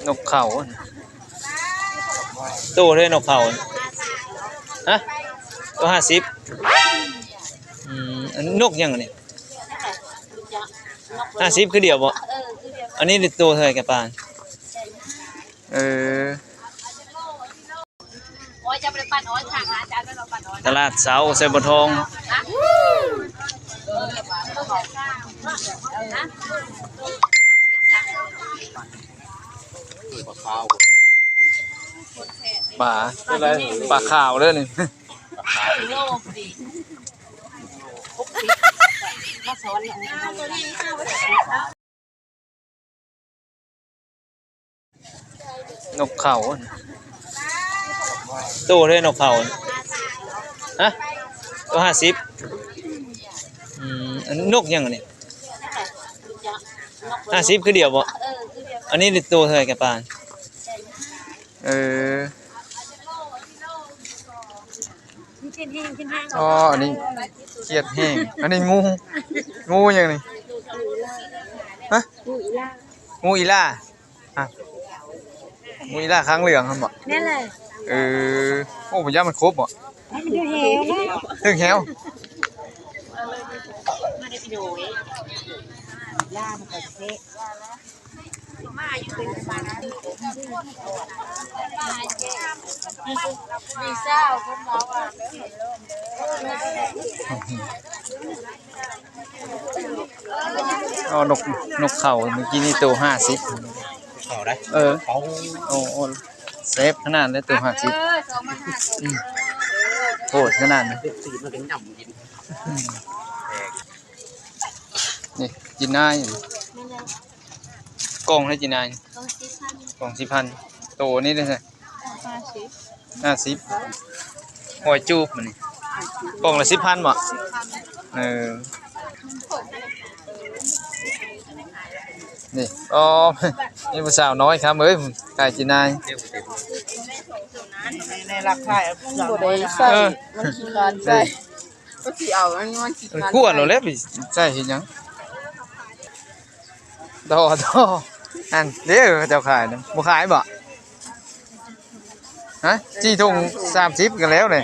นกเขาตู้เลยนกเขาฮะตัว50อันนกยังเนี่ย50คือเดียวบ่อันนี้ตัวเท่าไหร่กับปานตลาดเสาใส่บ่ทองปลาขาวเด้อนี่นกเขาตู้เลยนกเขาฮะตัว50อันนกยังเนี่ย50คือเดียวบ่อันนี้ตัวเท่าไหร่กับปานอ๋ออันนี้เครียดแห้งอันนี้งูยังนี่ฮะงูอีล่าอ่ะงูอีล่าค้างเหลืองครับบ่นั่นแหละโอ้ผมย่ามันครบบ่มันดูเหวนะถึงแฮวมาได้ไปดูล่ามันก็เซ่มาอยู่เป็นประมาณนั้นมีเศร้าคนเราอ่ะอ๋อนกเขาเมื่อกี้นี่ตัว50เขาได้โอ้เซฟขนาดเลยตัว50โหดขนาดนั้นสีมันเป็นหย่ำกินนี่จีน่าอกล่องให้จีน่ากล่อง4,000โตนี่ได้ไง50หอยจูบมันนี่กล่องละ10,000บ่นี่นี่ผู้สาวน้อยครับไก่จีน่าในราคาบ่ได้ใส่มันขี้คร้านใส่ก็สิเอามันขี้คร้านคั่วแล้วแหละไปใส่เฮ็ดหยังดออันเด้อเจ้าขายบ่ขายบ่ฮะจี้ถุง30กันแล้วนี่